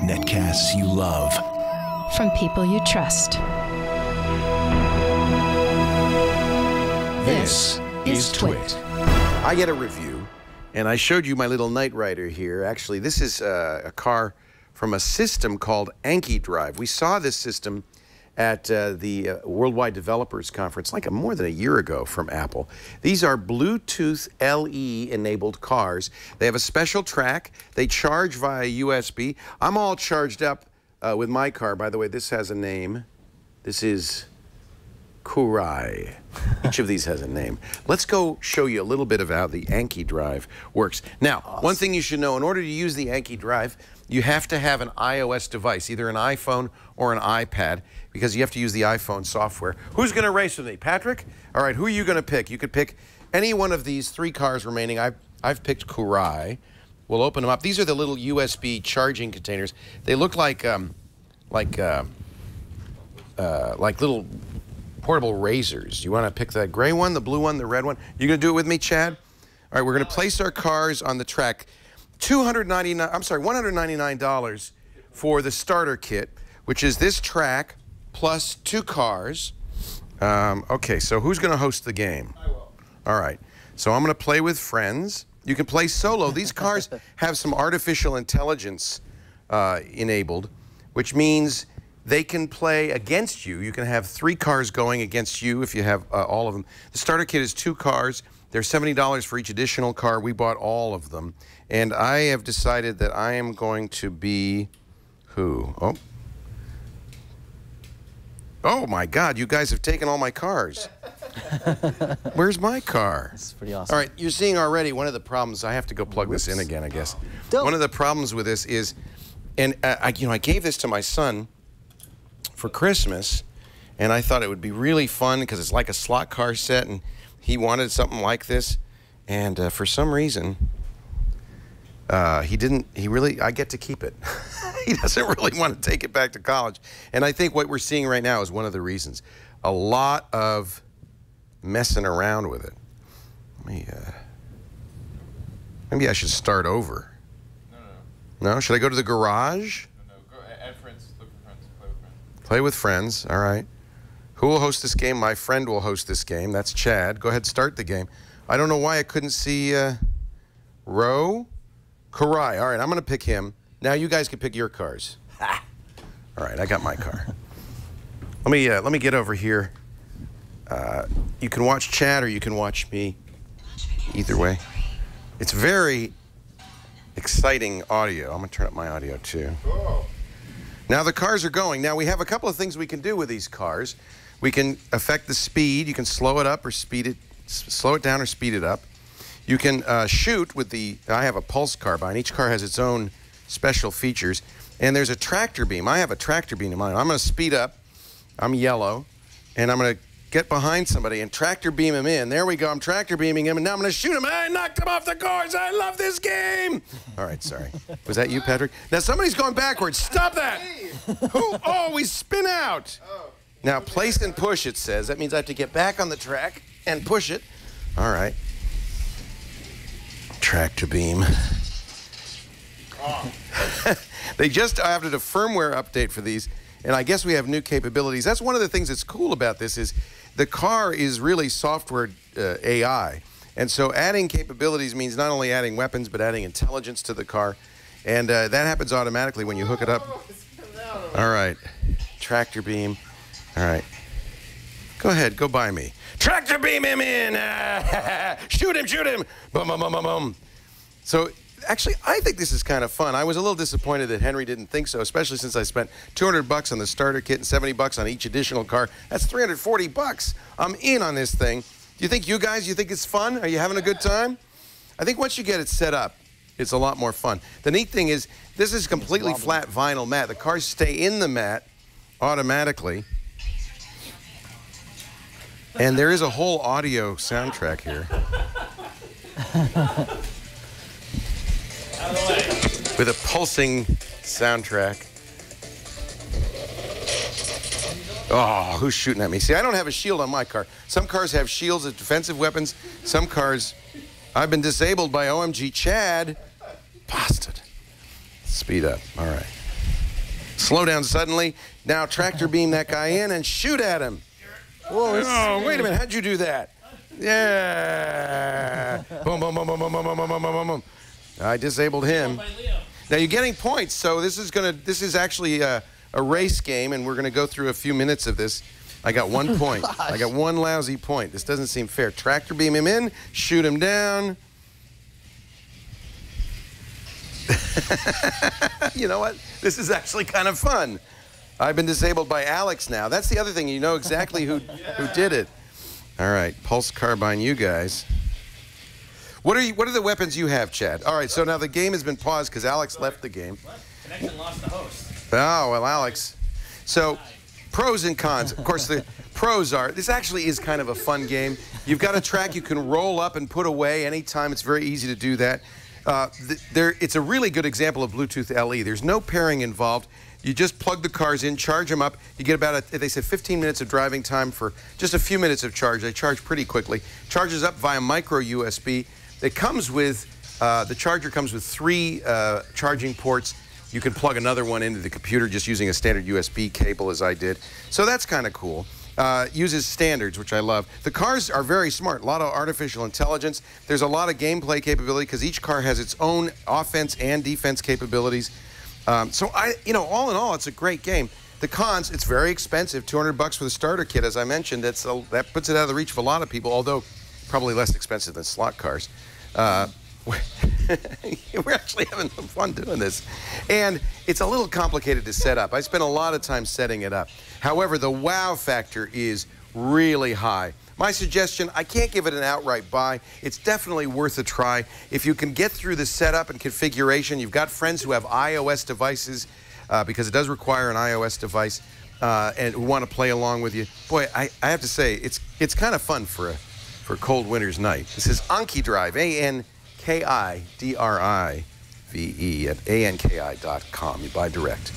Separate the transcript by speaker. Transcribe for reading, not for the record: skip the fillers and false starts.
Speaker 1: Netcasts you love.
Speaker 2: From people you trust.
Speaker 1: This is Twit.
Speaker 3: I get a review, and I showed you my little Knight Rider here. Actually, this is a car from a system called Anki Drive. We saw this system at the Worldwide Developers Conference like more than a year ago from Apple. These are Bluetooth LE-enabled cars. They have a special track. They charge via USB. I'm all charged up with my car. By the way, this has a name. This is Kurai. Each of these has a name. Let's go show you a little bit of how the Anki Drive works. Now, one thing you should know, in order to use the Anki Drive, you have to have an iOS device, either an iPhone or an iPad, because you have to use the iPhone software. Who's going to race with me? Patrick? All right, who are you going to pick? You could pick any one of these 3 cars remaining. I've picked Kurai. We'll open them up. These are the little USB charging containers. They look like little portable razors. You want to pick the gray one, the blue one, the red one? You going to do it with me, Chad? All right, we're going to place our cars on the track. $199 for the starter kit, which is this track plus 2 cars. Okay, so who's going to host the game?
Speaker 4: I will.
Speaker 3: All right, so I'm going to play with friends. You can play solo. These cars have some artificial intelligence enabled, which means they can play against you. You can have 3 cars going against you if you have all of them. The starter kit is 2 cars. They're $70 for each additional car. We bought all of them. And I have decided that I am going to be who? Oh my God, you guys have taken all my cars. Where's my car?
Speaker 5: That's pretty awesome.
Speaker 3: All right, you're seeing already one of the problems. I have to go plug this in again, I guess. One of the problems with this is, and I gave this to my son for Christmas, and I thought it would be really fun because it's like a slot car set, and he wanted something like this, and for some reason, I get to keep it. He doesn't really want to take it back to college, and I think what we're seeing right now is one of the reasons. A lot of messing around with it. Maybe I should start over. No, should I go to the garage?
Speaker 4: No, go add friends, look for friends, play with friends.
Speaker 3: Play with friends, all right. Who will host this game? My friend will host this game. That's Chad. Go ahead, start the game. I don't know why I couldn't see Kurai. All right, I'm going to pick him. Now you guys can pick your cars. Ha! All right, I got my car. Let me get over here. You can watch Chad or you can watch me. Either way. It's very exciting audio. I'm going to turn up my audio too.
Speaker 4: Cool.
Speaker 3: Now the cars are going. Now we have a couple of things we can do with these cars. We can affect the speed. You can slow it up or slow it down or speed it up. You can shoot with I have a pulse carbine. Each car has its own special features. And there's a tractor beam. I have a tractor beam in mine. I'm going to speed up. I'm yellow. And I'm going to get behind somebody and tractor beam him in. There we go. I'm tractor beaming him, and now I'm going to shoot him. I knocked him off the course. I love this game. All right, sorry. Was that you, Patrick? Now somebody's going backwards. Stop that. Who? Oh, we spin out. Now place and push, it says. That means I have to get back on the track and push it. All right. Tractor beam. They just added a firmware update for these, and I guess we have new capabilities. That's one of the things that's cool about this is the car is really software AI. And so adding capabilities means not only adding weapons, but adding intelligence to the car. And that happens automatically when you hook it up. All right. Tractor beam. All right. Go ahead. Go by me. Tractor beam him in. Shoot him. Shoot him. Boom, boom, boom, boom, boom. So actually, I think this is kind of fun. I was a little disappointed that Henry didn't think so, especially since I spent $200 on the starter kit and $70 on each additional car. That's $340. I'm in on this thing. Do you think you think it's fun? Are you having a good time? I think once you get it set up, it's a lot more fun. The neat thing is, this is completely flat vinyl mat. The cars stay in the mat automatically. And there is a whole audio soundtrack here. With a pulsing soundtrack. Oh, who's shooting at me? See, I don't have a shield on my car. Some cars have shields as defensive weapons. Some cars, I've been disabled by OMG Chad. Bastard. Speed up. All right. Slow down suddenly. Now tractor beam that guy in and shoot at him. Whoa, oh, wait a minute. How'd you do that? Yeah. Boom, boom, boom, boom, boom, boom, boom, boom, boom, boom. I disabled him. Now you're getting points, so this is actually a race game, and we're gonna go through a few minutes of this. I got 1 point. I got one lousy point. This doesn't seem fair. Tractor beam him in, shoot him down. You know what? This is actually kind of fun. I've been disabled by Alex now. That's the other thing. You know exactly who did it. All right, pulse carbine, you guys. What are the weapons you have, Chad? All right, so now the game has been paused because Alex left the game.
Speaker 5: What? Connection lost the host.
Speaker 3: Oh, well, Alex. So, pros and cons. Of course, the pros are, this actually is kind of a fun game. You've got a track you can roll up and put away anytime. It's very easy to do that. It's a really good example of Bluetooth LE. There's no pairing involved. You just plug the cars in, charge them up. You get about, they said 15 minutes of driving time for just a few minutes of charge. They charge pretty quickly. Charges up via micro USB. It comes with, the charger comes with 3 charging ports. You can plug another one into the computer just using a standard USB cable as I did. So that's kind of cool. Uses standards, which I love. The cars are very smart, a lot of artificial intelligence. There's a lot of gameplay capability because each car has its own offense and defense capabilities. So all in all, it's a great game. The cons, it's very expensive, $200 for the starter kit, as I mentioned. That puts it out of the reach of a lot of people, although probably less expensive than slot cars. We're actually having some fun doing this. And it's a little complicated to set up. I spent a lot of time setting it up. However, the wow factor is really high. My suggestion, I can't give it an outright buy. It's definitely worth a try. If you can get through the setup and configuration, you've got friends who have iOS devices, because it does require an iOS device, and who want to play along with you. Boy, I have to say, it's kind of fun for a cold winter's night. This is Anki Drive, ANKIDRIVE at anki.com. You buy direct.